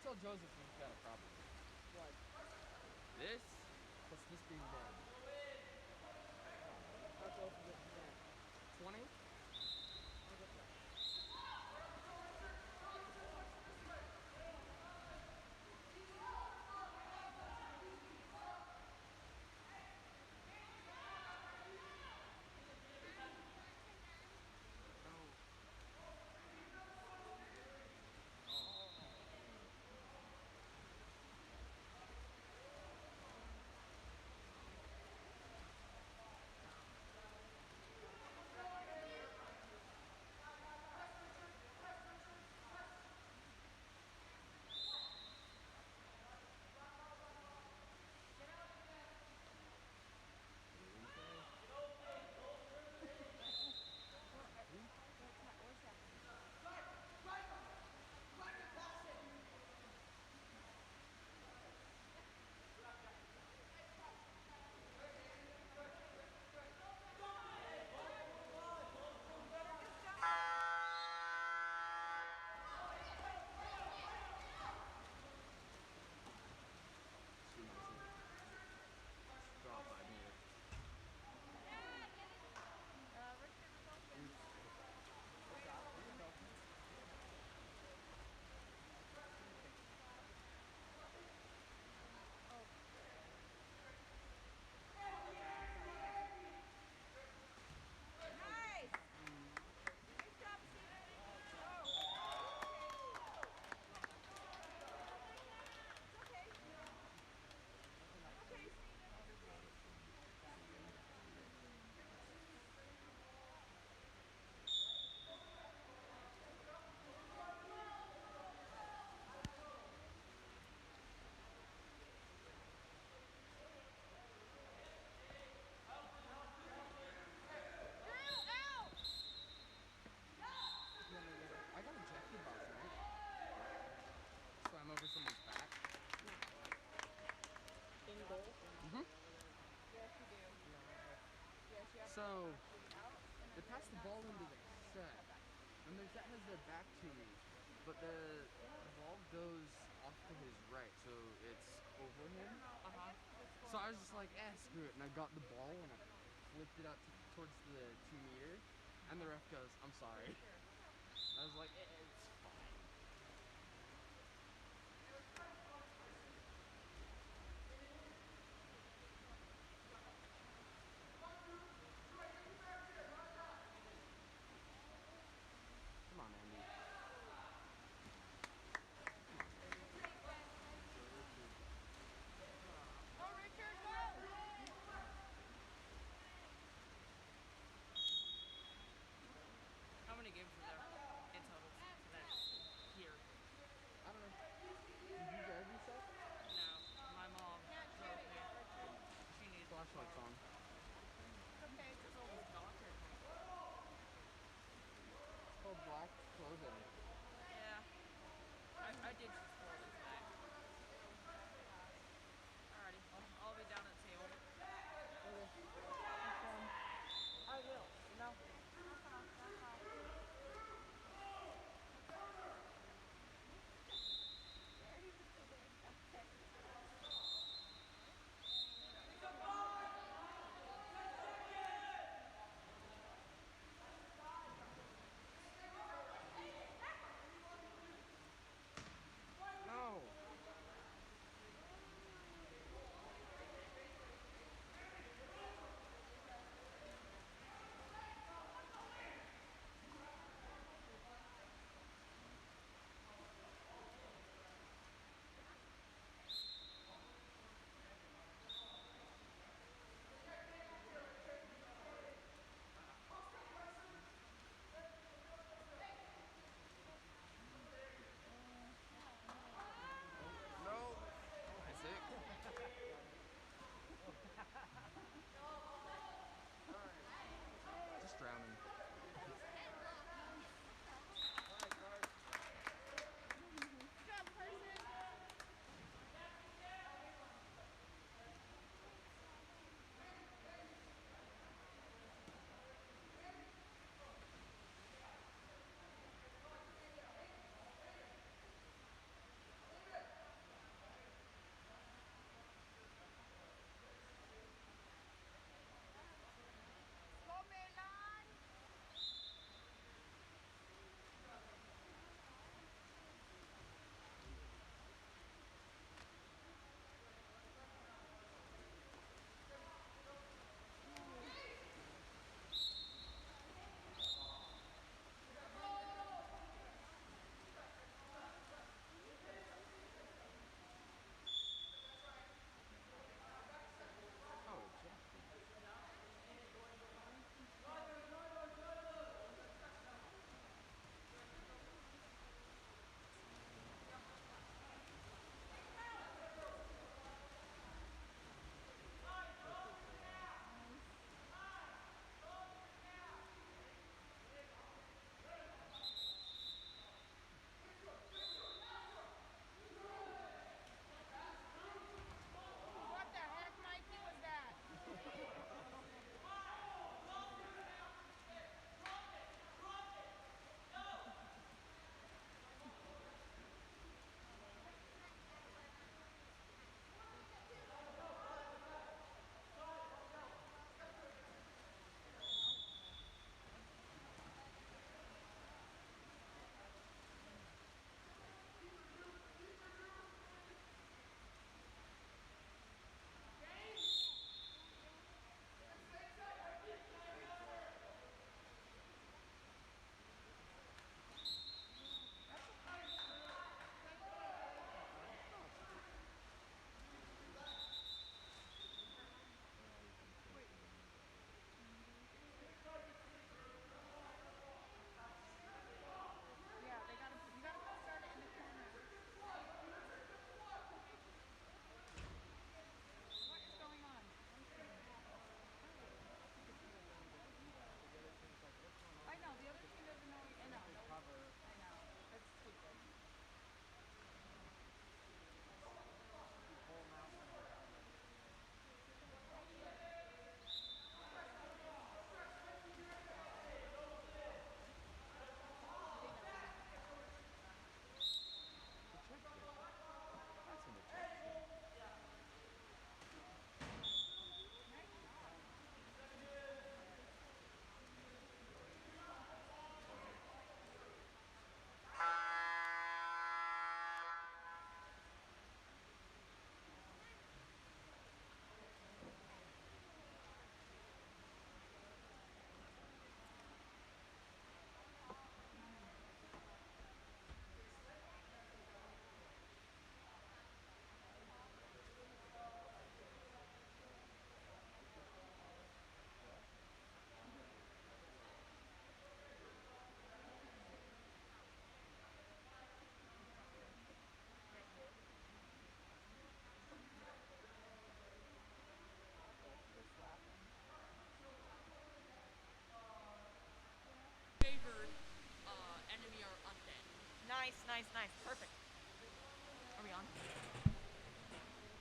tell Joseph he's got a problem. What? This? Plus this being bad. How close is it to 20? I'll get that. Drop 5 meter. Nice! Nice job, Steven. It's okay. It's okay, Steven. I got ejected last night. Swam over someone's back. In goal? Mm-hmm. Yes, you do. Yes, you have So, to out. they passed the ball into the set. And their set has their back to me. But the ball goes off to his right, so it's over him. So I was just like, screw it. And I got the ball and I flipped it out towards the 2 meter. And the ref goes, I'm sorry. I was like, it's fine. Come on, Andy. Go, Richard, go! How many games were there in total?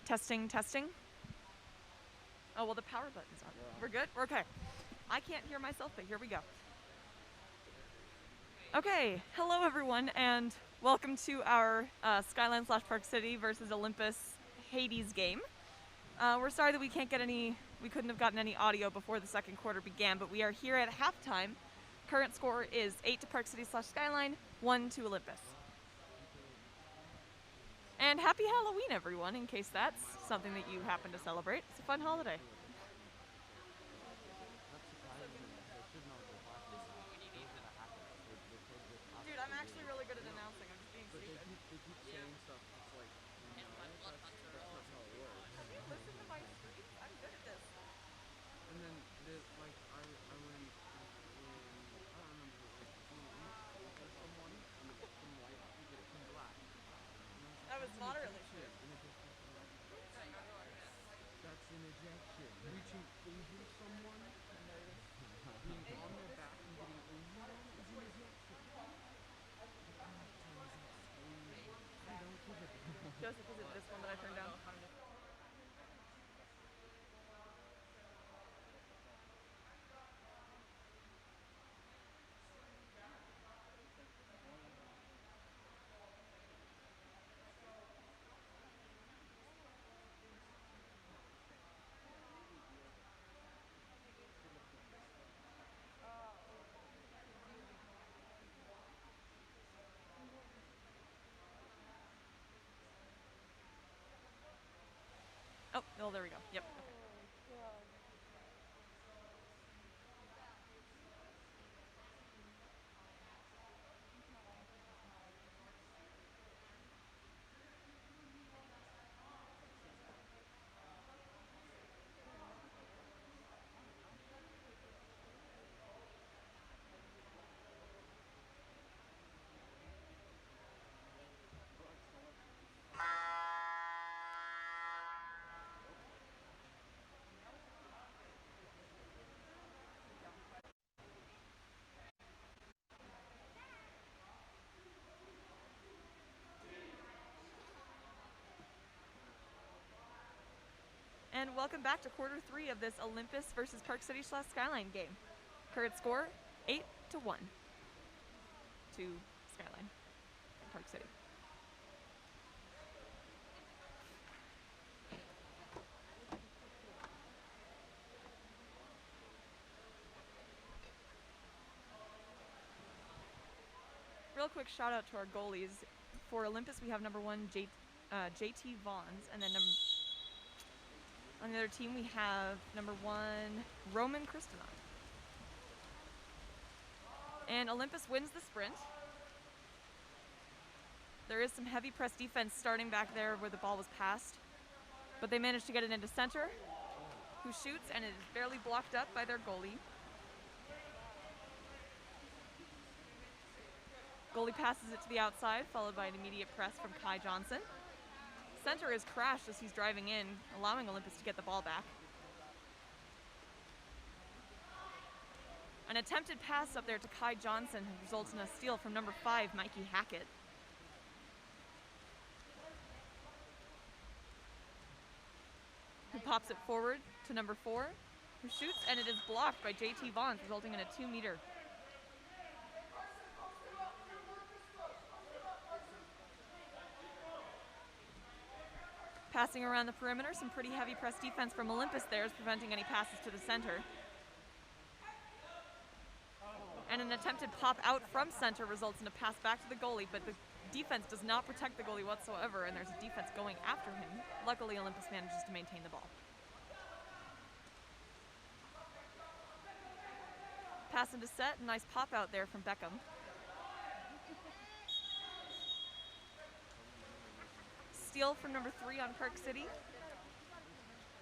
Testing, testing. Oh, well, the power button's on. We're good? We're okay. I can't hear myself, but here we go. Okay, hello everyone, and welcome to our Skyline / Park City versus Olympus Hades game. We're sorry that we couldn't have gotten any audio before the second quarter began, but we are here at halftime. Current score is 8 to Park City / Skyline, 1 to Olympus. And happy Halloween, everyone, in case that's something that you happen to celebrate. It's a fun holiday. Dude, I'm actually really good at announcing. I'm just being stupid. They keep saying stuff. It's like, no, that's not how it works. Have you listened to my streams? I'm good at this. And then, like, I went in, I don't remember, like, for someone, and it from white, you get it from black. That was moderately true. That's an ejection. Reaching over someone, being on their back and getting over them is an ejection. I don't give a Joseph, is it this one that I turned down? Oh, there we go. Yep. Okay. And welcome back to quarter 3 of this Olympus versus Park City / Skyline game. Current score, 8 to 1 to Skyline and Park City. Real quick shout out to our goalies. For Olympus, we have number 1 JT Vaughns, and then on the other team, we have number 1, Roman Kristanon. And Olympus wins the sprint. There is some heavy press defense starting back there where the ball was passed. But they managed to get it into center, who shoots, and it is barely blocked up by their goalie. Goalie passes it to the outside, followed by an immediate press from Kai Johnson. Center is crashed as he's driving in, allowing Olympus to get the ball back. An attempted pass up there to Kai Johnson results in a steal from number 5, Mikey Hackett. Who pops it forward to number 4, who shoots, and it is blocked by JT Vaughns, resulting in a 2-meter. Passing around the perimeter, some pretty heavy press defense from Olympus there is preventing any passes to the center. And an attempted pop out from center results in a pass back to the goalie, but the defense does not protect the goalie whatsoever, and there's a defense going after him. Luckily, Olympus manages to maintain the ball. Pass into set, nice pop out there from Beckham. Steal from number 3 on Park City,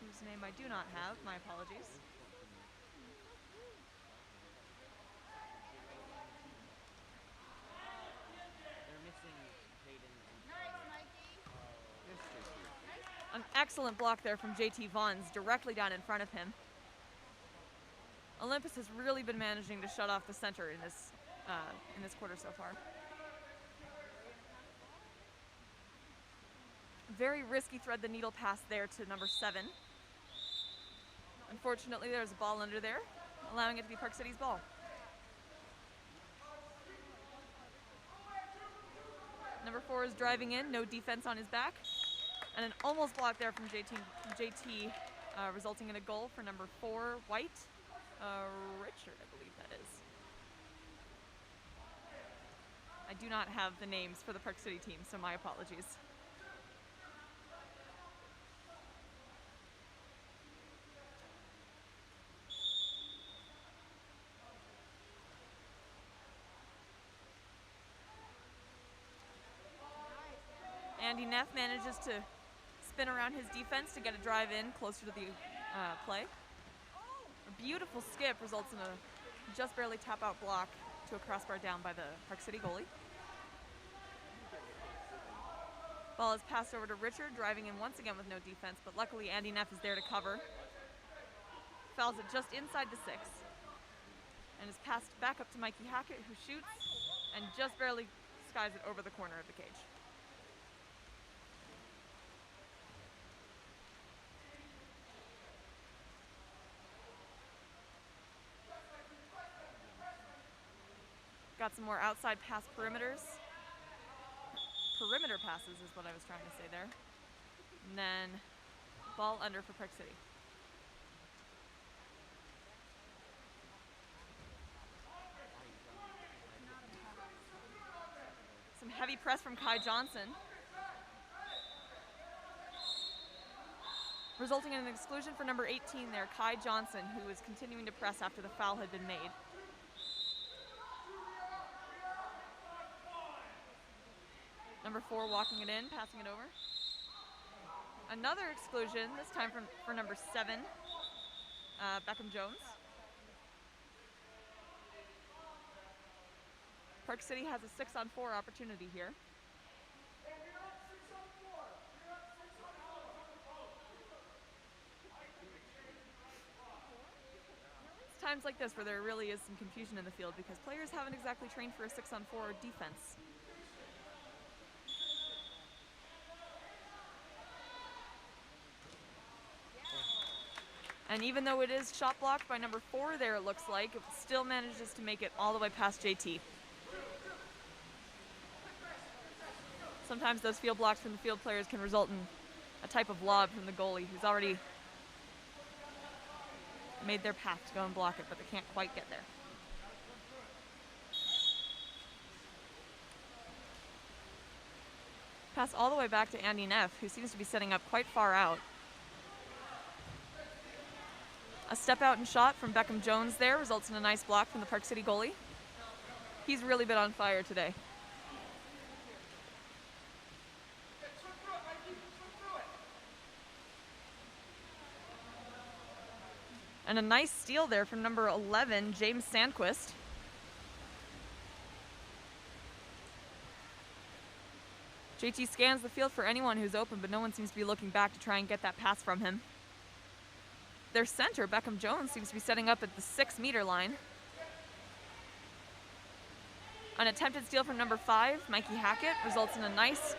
whose name I do not have, my apologies. An excellent block there from JT Vaughns directly down in front of him. Olympus has really been managing to shut off the center in this quarter so far. Very risky thread the needle pass there to number 7. Unfortunately, there's a ball under there, allowing it to be Park City's ball. Number 4 is driving in, no defense on his back. And an almost block there from JT, resulting in a goal for number 4, White. Richard, I believe that is. I do not have the names for the Park City team, so my apologies. Andy Neff manages to spin around his defense to get a drive in closer to the play. A beautiful skip results in a just barely tap out block to a crossbar down by the Park City goalie. Ball is passed over to Richard, driving in once again with no defense, but luckily Andy Neff is there to cover. Fouls it just inside the 6. And is passed back up to Mikey Hackett, who shoots and just barely skies it over the corner of the cage. Got some more outside pass perimeters. Perimeter passes is what I was trying to say there. And then ball under for Park City. Some heavy press from Kai Johnson, resulting in an exclusion for number 18 there, Kai Johnson, who is continuing to press after the foul had been made. Number 4 walking it in, passing it over. Another exclusion, this time for number 7, Beckham Jones. Park City has a 6-on-4 opportunity here. It's times like this where there really is some confusion in the field because players haven't exactly trained for a 6-on-4 defense. And even though it is shot blocked by number 4 there, it looks like, it still manages to make it all the way past JT. Sometimes those field blocks from the field players can result in a type of lob from the goalie who's already made their path to go and block it, but they can't quite get there. Pass all the way back to Andy Neff, who seems to be setting up quite far out. A step out and shot from Beckham Jones there results in a nice block from the Park City goalie. He's really been on fire today. And a nice steal there from number 11, James Sandquist. JT scans the field for anyone who's open, but no one seems to be looking back to try and get that pass from him. Their center, Beckham Jones, seems to be setting up at the 6-meter line. An attempted steal from number 5, Mikey Hackett, results in a nice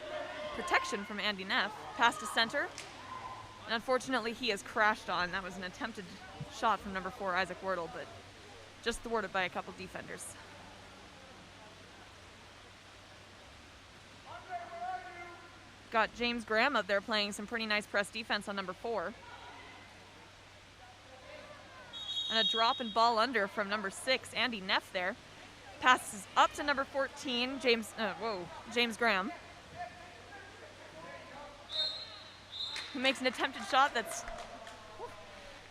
protection from Andy Neff. Pass to center. And unfortunately, he is crashed on. That was an attempted shot from number 4, Isaac Wordle, but just thwarted by a couple defenders. Got James Graham up there playing some pretty nice press defense on number 4. And a drop and ball under from number 6, Andy Neff there. Passes up to number 14, James Graham. Who makes an attempted shot that's...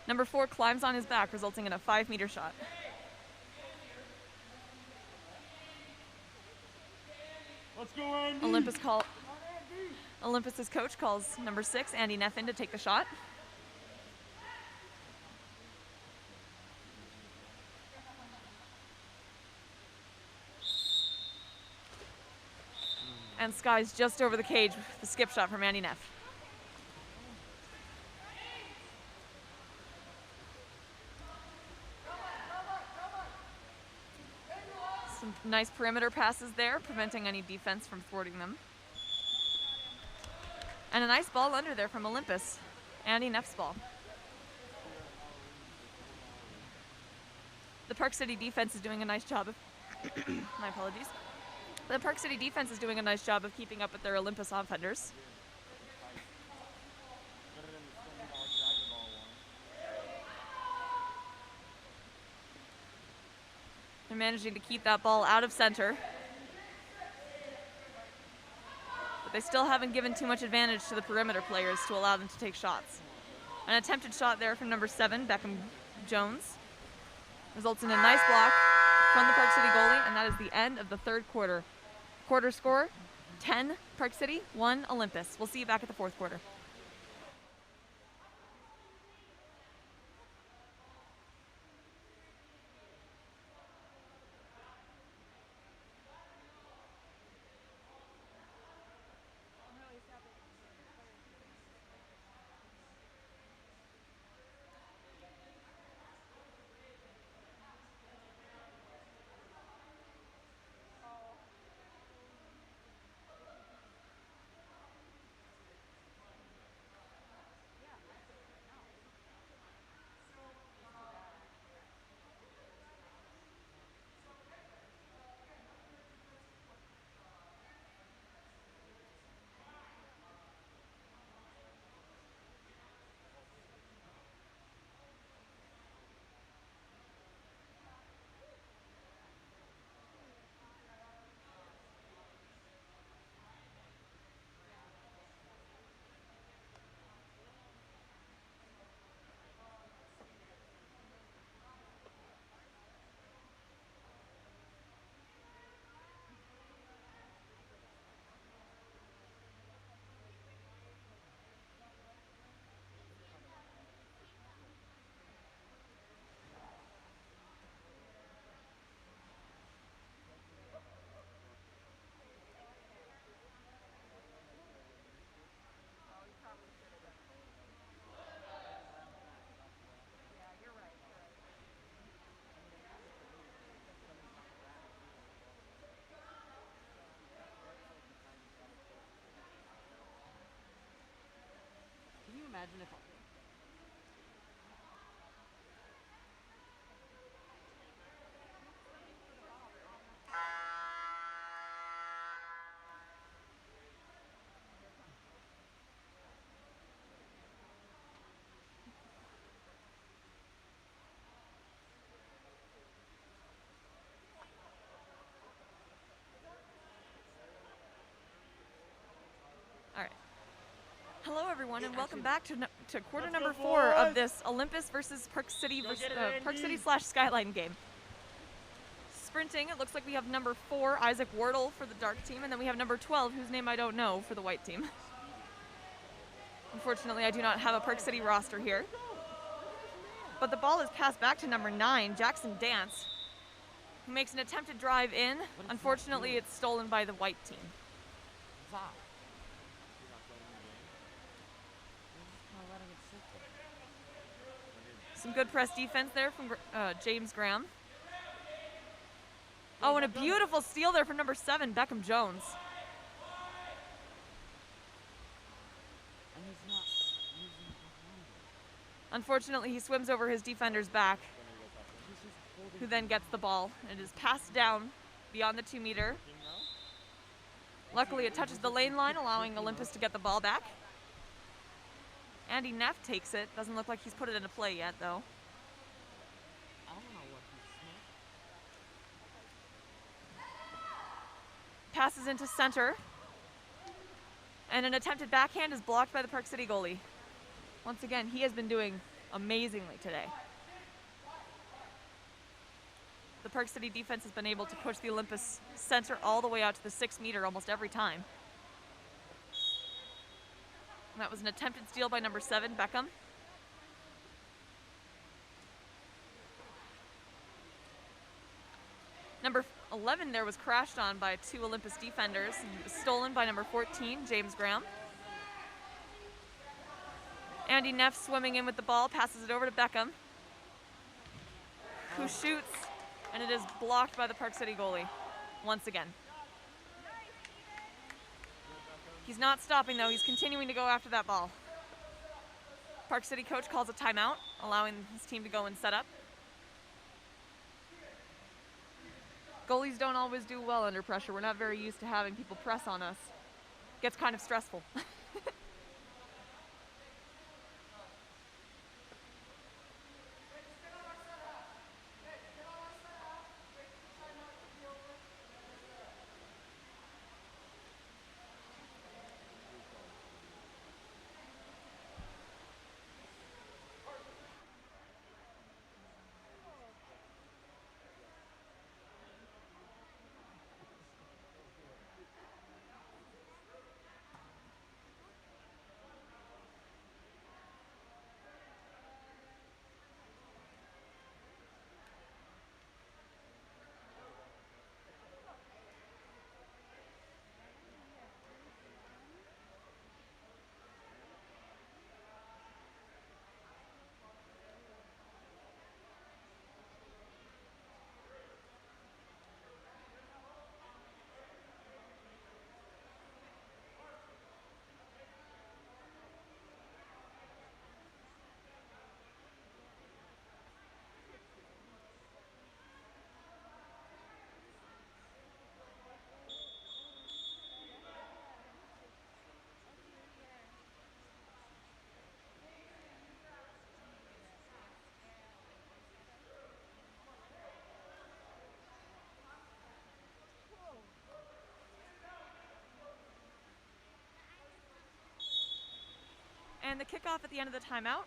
Number 4 climbs on his back, resulting in a 5-meter shot. Let's go, Andy. Olympus's coach calls number 6, Andy Neff, in to take the shot. And skies just over the cage with the skip shot from Andy Neff. Some nice perimeter passes there, preventing any defense from thwarting them. And a nice ball under there from Olympus. Andy Neff's ball. The Park City defense is doing a nice job of my apologies. The Park City defense is doing a nice job of keeping up with their Olympus offenders. They're managing to keep that ball out of center. But they still haven't given too much advantage to the perimeter players to allow them to take shots. An attempted shot there from number 7, Beckham Jones. Results in a nice block from the Park City goalie, and that is the end of the third quarter. Quarter score, 10 Park City, 1 Olympus. We'll see you back at the fourth quarter. Can you imagine if All right. Hello, everyone, and welcome back to quarter Let's number go, 4 of boys. this Olympus versus Park City Go get it, Park Andy. City / Skyline game. Sprinting, it looks like we have number 4, Isaac Wardle, for the dark team, and then we have number 12, whose name I don't know, for the white team. Unfortunately, I do not have a Park City roster here. But the ball is passed back to number 9, Jackson Dance, who makes an attempted drive in. Unfortunately, it's stolen by the white team. Some good press defense there from James Graham. Oh, and a beautiful steal there from number 7, Beckham Jones. and he's not using Unfortunately, he swims over his defender's back, he's just holding who then gets the ball. It is passed down beyond the 2-meter. Luckily, it touches the lane line, allowing Olympus to get the ball back. Andy Neff takes it. Doesn't look like he's put it into play yet, though. I don't know what he's smart. Passes into center. And an attempted backhand is blocked by the Park City goalie. Once again, he has been doing amazingly today. The Park City defense has been able to push the Olympus center all the way out to the 6-meter almost every time. And that was an attempted steal by number 7, Beckham. Number 11 there was crashed on by 2 Olympus defenders and was stolen by number 14, James Graham. Andy Neff swimming in with the ball, passes it over to Beckham, who shoots, and it is blocked by the Park City goalie once again. He's not stopping though, he's continuing to go after that ball. Park City coach calls a timeout, allowing his team to go and set up. Goalies don't always do well under pressure. We're not very used to having people press on us. Gets kind of stressful. And the kickoff at the end of the timeout.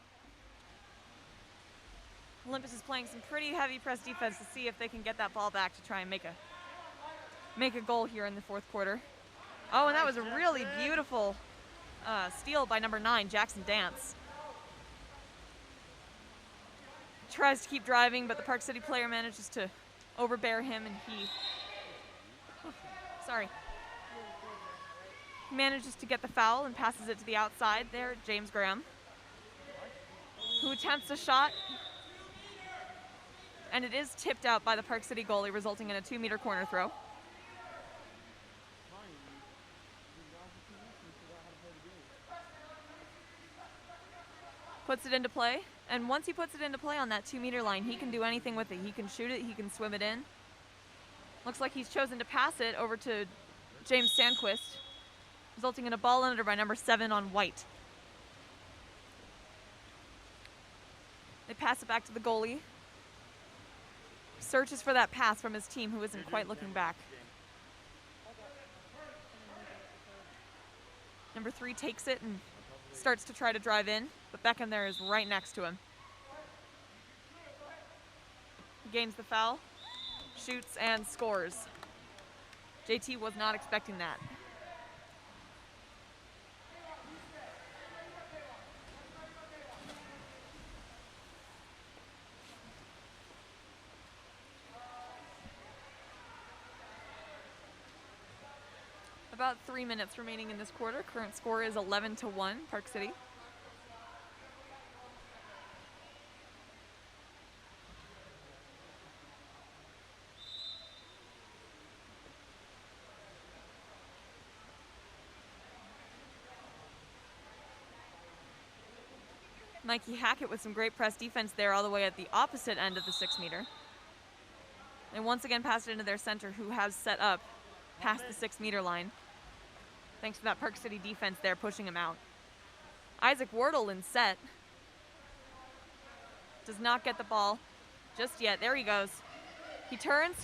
Olympus is playing some pretty heavy press defense to see if they can get that ball back to try and make a goal here in the fourth quarter. Oh, and that was a really beautiful steal by number 9, Jackson Dance. Tries to keep driving, but the Park City player manages to overbear him, and he manages to get the foul and passes it to the outside there, James Graham, who attempts a shot, and it is tipped out by the Park City goalie, resulting in a 2-meter corner throw. Puts it into play, and once he puts it into play on that 2-meter line, he can do anything with it. He can shoot it, he can swim it in. Looks like he's chosen to pass it over to James Sandquist, resulting in a ball under by number 7 on White. They pass it back to the goalie. Searches for that pass from his team, who isn't quite looking back. Number 3 takes it and starts to try to drive in, but Beckham there is right next to him. He gains the foul, shoots, and scores. JT was not expecting that. About 3 minutes remaining in this quarter. Current score is 11-1, Park City. Mikey Hackett with some great press defense there all the way at the opposite end of the 6-meter. They once again passed it into their center, who has set up past the 6-meter line. Thanks to that Park City defense there pushing him out. Isaac Wardle in set. Does not get the ball just yet. There he goes. He turns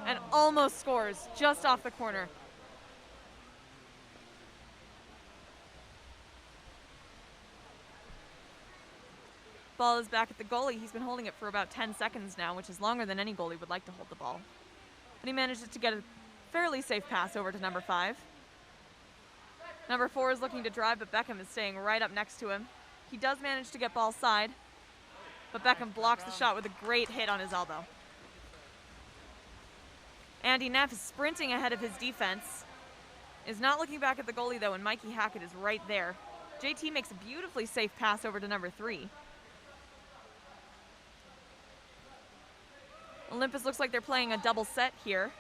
and almost scores just off the corner. Ball is back at the goalie. He's been holding it for about 10 seconds now, which is longer than any goalie would like to hold the ball. But he manages to get a fairly safe pass over to number 5. Number 4 is looking to drive, but Beckham is staying right up next to him. He does manage to get ball side, but Beckham blocks the shot with a great hit on his elbow. Andy Neff is sprinting ahead of his defense. Is not looking back at the goalie though, and Mikey Hackett is right there. JT makes a beautifully safe pass over to number 3. Olympus looks like they're playing a double set here.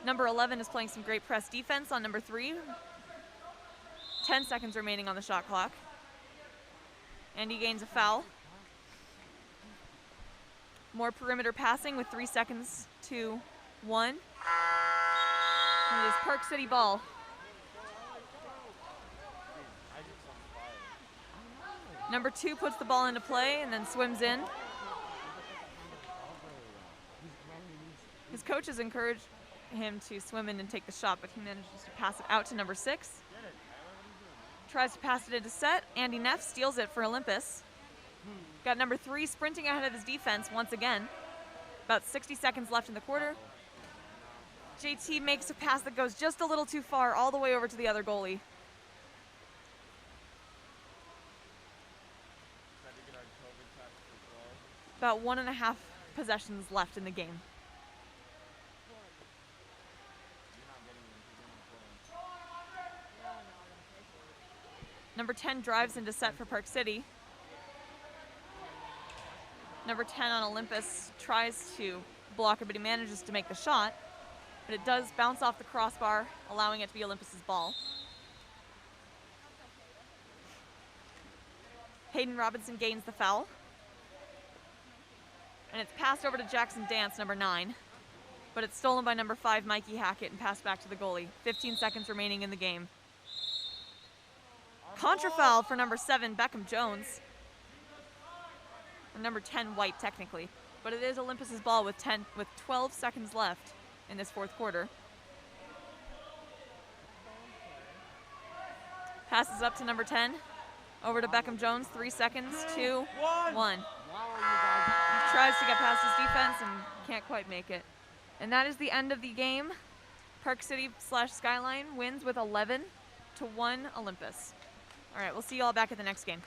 Number 11 is playing some great press defense on number 3. 10 seconds remaining on the shot clock. And he gains a foul. More perimeter passing with 3 seconds to 1. And it is Park City ball. Number 2 puts the ball into play and then swims in. His coaches encourage him to swim in and take the shot, but he manages to pass it out to number 6. Tries to pass it into set. Andy Neff steals it for Olympus. Got number 3 sprinting ahead of his defense once again. About 60 seconds left in the quarter. JT makes a pass that goes just a little too far, all the way over to the other goalie. About 1.5 possessions left in the game. Number 10 drives into set for Park City. Number 10 on Olympus tries to block it, but he manages to make the shot. But it does bounce off the crossbar, allowing it to be Olympus's ball. Hayden Robinson gains the foul. And it's passed over to Jackson Dance, number 9. But it's stolen by number 5, Mikey Hackett, and passed back to the goalie. 15 seconds remaining in the game. Contra foul for number 7, Beckham Jones. Or number 10, White, technically. But it is Olympus's ball with 12 seconds left in this fourth quarter. Passes up to number 10. Over to Beckham Jones, 3 seconds, 2, 1. Tries to get past his defense and can't quite make it. And that is the end of the game. Park City/Skyline wins with 11-1 Olympus. All right, we'll see you all back at the next game.